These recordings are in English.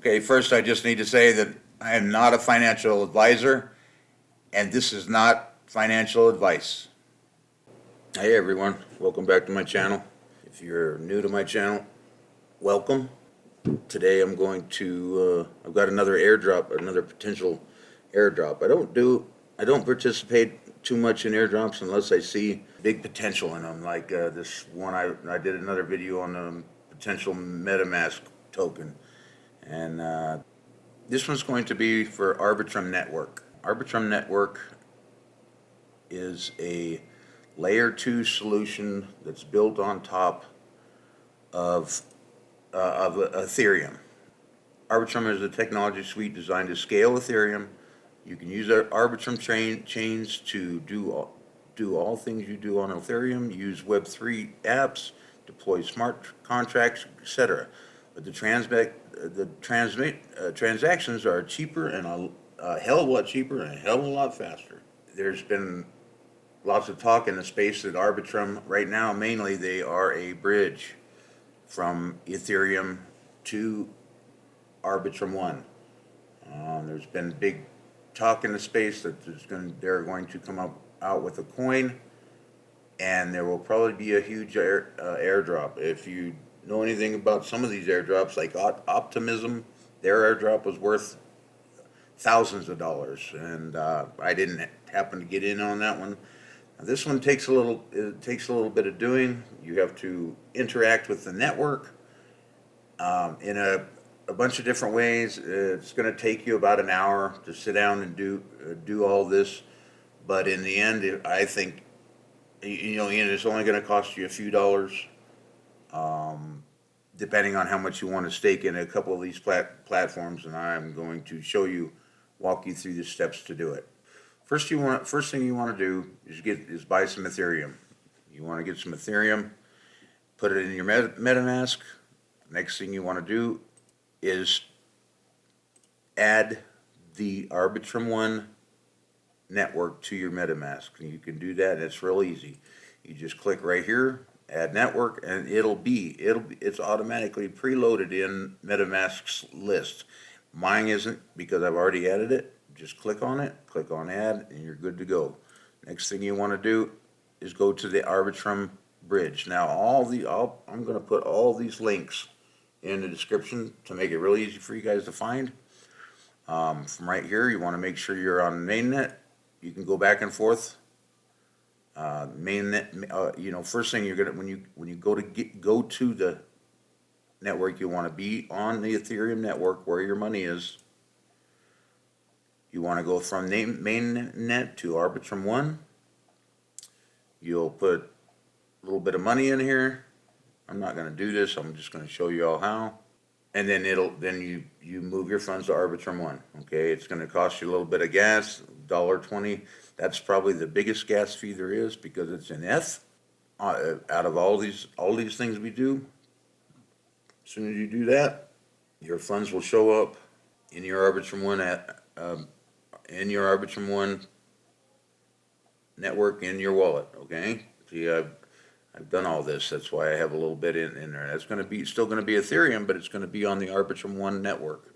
Okay, first I just need to say that I am not a financial advisor, and this is not financial advice. Hey everyone, welcome back to my channel. If you're new to my channel, welcome. Today I'm going to, I've got another airdrop, another potential airdrop. I don't participate too much in airdrops unless I see big potential in them. Like this one, I did another video on the potential MetaMask token. And this one's going to be for Arbitrum Network. Arbitrum Network is a layer 2 solution that's built on top of Ethereum. Arbitrum is a technology suite designed to scale Ethereum. You can use our Arbitrum chains to do all things you do on Ethereum, use Web3 apps, deploy smart contracts, etc. But the transactions are cheaper and a hell of a lot cheaper and a hell of a lot faster. There's been lots of talk in the space that Arbitrum, right now, mainly they are a bridge from Ethereum to Arbitrum One. There's been big talk in the space that they're going to come out with a coin, and there will probably be a huge airdrop. If you know anything about some of these airdrops, like Optimism, their airdrop was worth thousands of dollars, and I didn't happen to get in on that one. Now, this one takes a little bit of doing. You have to interact with the network in a bunch of different ways. It's going to take you about an hour to sit down and do all this, but in the end, I think it's only going to cost you a few dollars, depending on how much you want to stake in a couple of these platforms, and I'm going to walk you through the steps to do it. First thing you want to do is buy some Ethereum. You want to get some Ethereum, put it in your MetaMask. Next thing you want to do is add the Arbitrum One network to your MetaMask. And you can do that, and it's real easy. You just click right here, add network, and it's automatically preloaded in MetaMask's list. Mine isn't, because I've already added it. Just click on it, click on add, and you're good to go. Next thing you want to do is go to the Arbitrum Bridge. Now I'm going to put all these links in the description to make it really easy for you guys to find. From right here, you want to make sure you're on mainnet. You can go back and forth. Mainnet, first thing you're gonna when you go to the network, you want to be on the Ethereum network where your money is. You want to go from mainnet to Arbitrum One. You'll put a little bit of money in here. I'm not going to do this. I'm just going to show you all how. And then you move your funds to Arbitrum One. Okay, it's going to cost you a little bit of gas, $1.20. That's probably the biggest gas fee there is, because it's in ETH. Out of all these things we do, as soon as you do that, your funds will show up in your Arbitrum One network in your wallet. Okay, see, I've done all this. That's why I have a little bit in there. That's still going to be Ethereum, but it's going to be on the Arbitrum One network.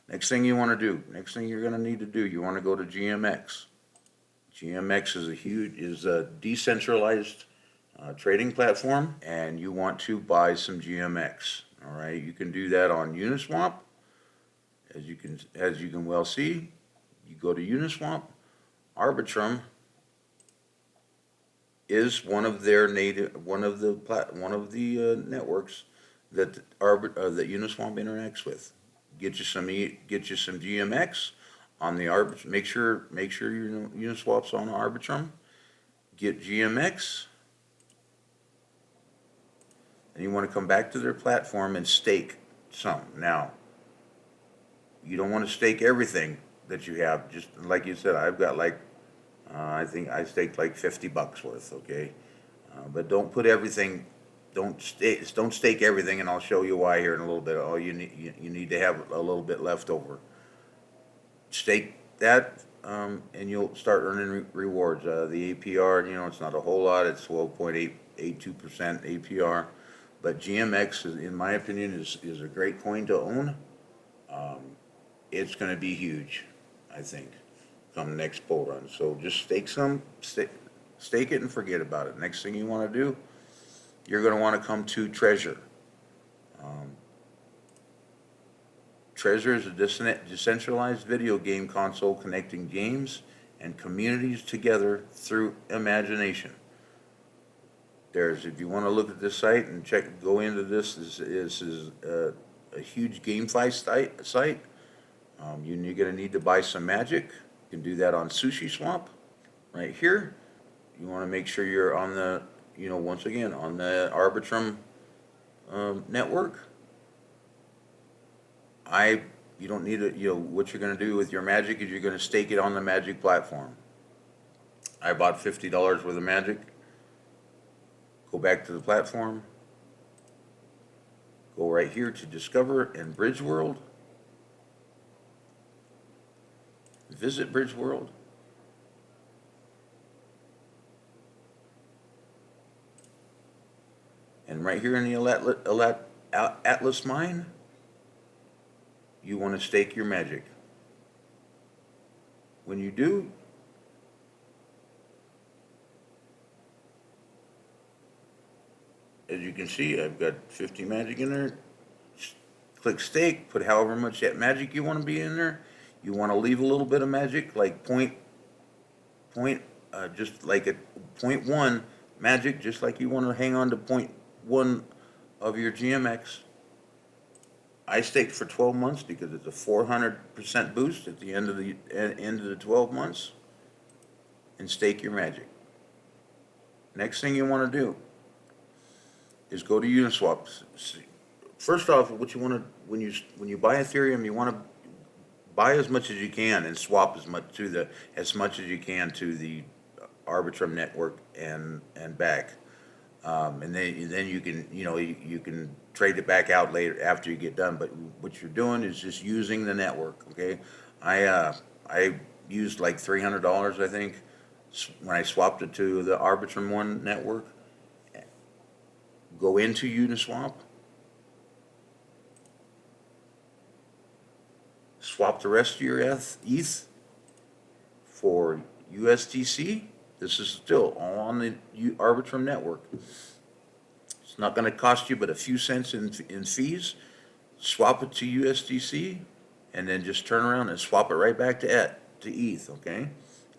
Next thing you're going to need to do, you want to go to GMX. GMX is a decentralized trading platform, and you want to buy some GMX. All right, you can do that on Uniswap. As you can well see, you go to Uniswap. Arbitrum is one of the networks that Uniswap interacts with. Get you some GMX on the Arbitrum. Make sure your Uniswap's on Arbitrum. Get GMX, and you want to come back to their platform and stake some. Now, you don't want to stake everything that you have. Just like you said, I've got I think I staked like $50 worth. Okay, but don't put everything. Don't stake everything, and I'll show you why here in a little bit. Oh, you need to have a little bit left over. Stake that, and you'll start earning rewards. The APR, it's not a whole lot. It's 12.82% APR, but GMX, in my opinion, is a great coin to own. It's going to be huge, I think, come next bull run. So just stake it and forget about it. Next thing you want to do, you're going to want to come to Treasure. Treasure is a decentralized video game console connecting games and communities together through imagination. If you want to look at this site and go into this, this is a huge GameFi site. You're going to need to buy some magic. You can do that on Sushiswap right here. You want to make sure you're on the, once again, on the Arbitrum network. You don't need it. What you're going to do with your magic is you're going to stake it on the magic platform. I bought $50 worth of magic. Go back to the platform. Go right here to Discover and Bridgeworld. Visit Bridgeworld. And right here in the Atlas mine, you want to stake your magic. When you do, as you can see, I've got 50 magic in there. Click stake, put however much that magic you want to be in there. You want to leave a little bit of magic, like just like at 0.1 magic, just like you want to hang on to 0.1 of your GMX. I staked for 12 months because it's a 400% boost at the end of the 12 months. And stake your magic. Next thing you want to do is go to Uniswap. First off, what you want to when you buy Ethereum, you want to buy as much as you can and swap as much as you can to the Arbitrum network and back. And then you can you can trade it back out later after you get done. But what you're doing is just using the network. Okay, I used like $300, I think, when I swapped it to the Arbitrum One network. Go into Uniswap, swap the rest of your ETH for USDC. This is still all on the Arbitrum network. It's not going to cost you but a few cents in fees. Swap it to USDC, and then just turn around and swap it right back to ETH, okay?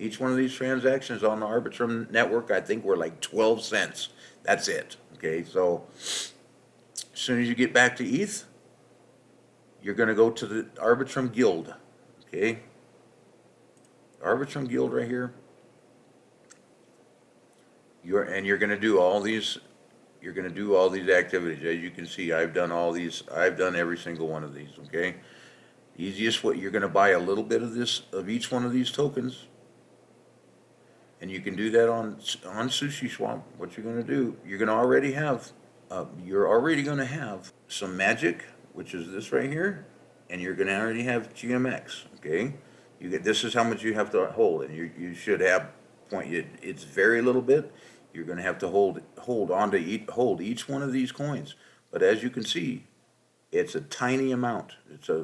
Each one of these transactions on the Arbitrum network, I think, were like 12 cents. That's it, okay? So as soon as you get back to ETH, you're going to go to the Arbitrum Guild, okay? Arbitrum Guild right here. You're going to do all these. You're going to do all these activities. As you can see, I've done all these. I've done every single one of these. Okay. Easiest way, you're going to buy a little bit of each one of these tokens, and you can do that on Sushiswap. What you're going to do, you're already going to have some magic, which is this right here, and you're going to already have GMX. Okay. This is how much you have to hold, and you should have it's very little bit. You're going to have to hold each one of these coins. But as you can see, it's a tiny amount.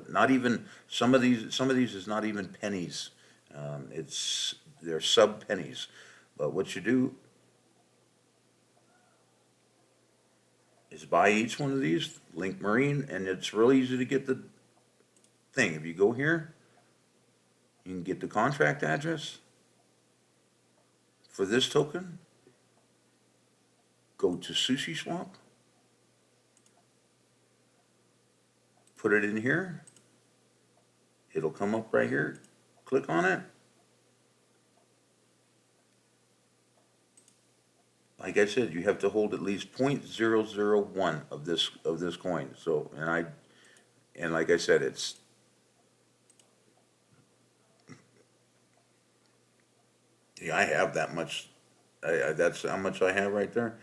Not even some of these is not even pennies. They're sub pennies. But what you do is buy each one of these, link Marine, and it's real easy to get the thing. If you go here, you can get the contract address for this token. Go to Sushiswap, put it in here. It'll come up right here. Click on it. Like I said, you have to hold at least 0.001 of this coin. So and like I said, it's I have that much. That's how much I have right there.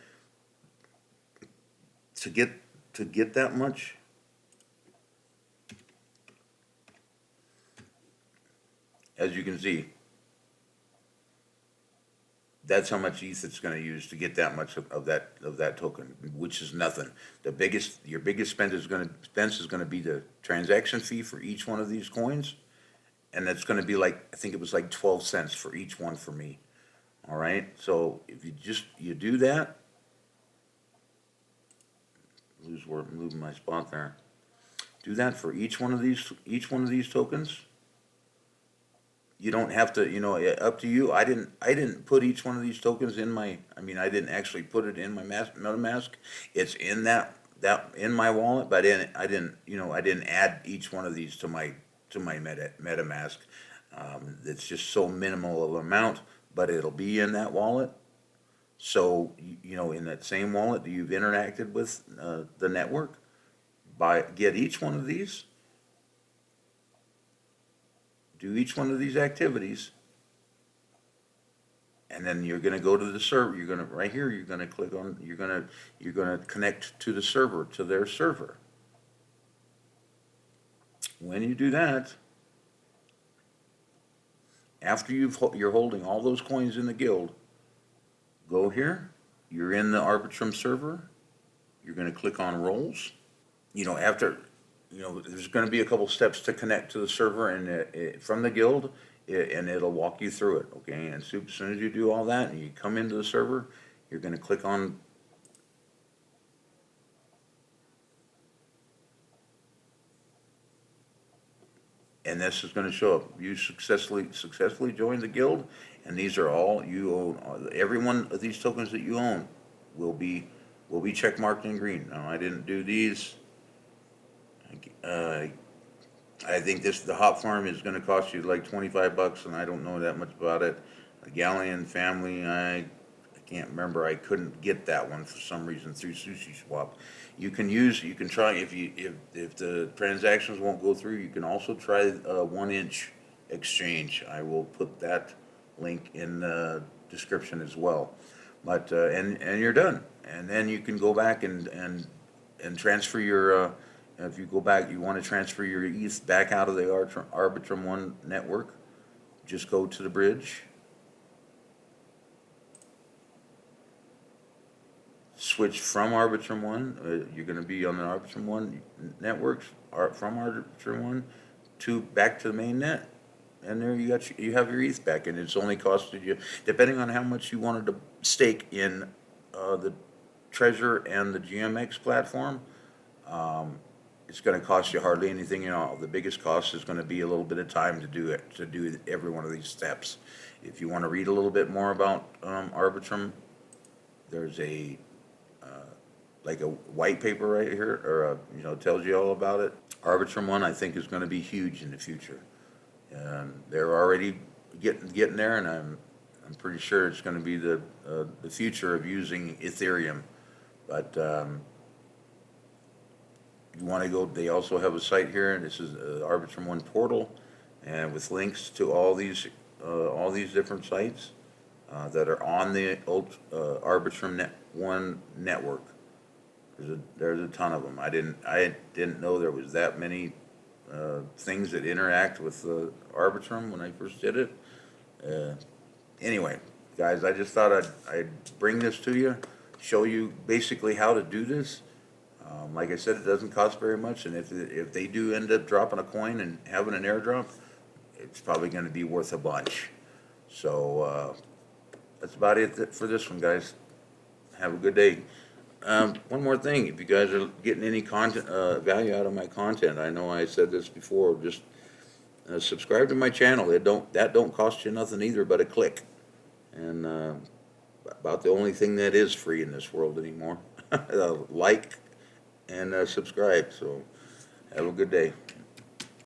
To get that much, as you can see, That's how much ETH it's going to use to get that much of that token, which is nothing. Your biggest expense is going to be the transaction fee for each one of these coins, and that's going to be like, I think it was like 12 cents for each one for me. All right, so if you do that, losing my spot there. Do that for each one of these tokens. You don't have to, up to you. I didn't put each one of these tokens in I didn't actually put it in my MetaMask. It's in that in my wallet, but I didn't add each one of these to my MetaMask. It's just so minimal of amount, but it'll be in that wallet. So, in that same wallet that you've interacted with the network, get each one of these, do each one of these activities, and then you're going to go to the server. Right here, you're going to click on, you're going to connect to the server, to their server. When you do that, after you're holding all those coins in the guild, go here, you're in the Arbitrum server, you're going to click on roles. There's going to be a couple steps to connect to the server and from the guild, and it'll walk you through it, okay? And as soon as you do all that and you come into the server, you're going to click on and this is going to show up. You successfully joined the guild, and these are all you own. Every one of these tokens that you own will be check marked in green. Now, I didn't do these. I think the hop farm is going to cost you like $25, and I don't know that much about it. The Galleon family, I can't remember. I couldn't get that one for some reason through Sushiswap. You can try if the transactions won't go through. You can also try Oneinch exchange. I will put that link in the description as well. But and you're done, and then you can go back and transfer your. If you go back, you want to transfer your ETH back out of the Arbitrum One network, just go to the bridge, switch from Arbitrum One, you're going to be on the Arbitrum One networks, from Arbitrum One back to the main net, and there you have your ETH back, and it's only costed you, depending on how much you wanted to stake in the Treasure and the GMX platform. It's going to cost you hardly anything at all. The biggest cost is going to be a little bit of time to do every one of these steps. If you want to read a little bit more about Arbitrum, there's like a white paper right here, or tells you all about it. Arbitrum One, I think, is going to be huge in the future. They're already getting there, and I'm pretty sure it's going to be the future of using Ethereum. But you want to go, they also have a site here, and this is Arbitrum One portal, and with links to all these different sites that are on the Arbitrum One network. There's a ton of them. I didn't know there was that many things that interact with Arbitrum when I first did it. Anyway, guys, I just thought I'd bring this to you, show you basically how to do this. Like I said, it doesn't cost very much, and if they do end up dropping a coin and having an airdrop, it's probably going to be worth a bunch. So that's about it for this one, guys. Have a good day. One more thing, if you guys are getting any content value out of my content, I know I said this before, just subscribe to my channel. That don't cost you nothing either but a click, and about the only thing that is free in this world anymore. Like and subscribe. So have a good day.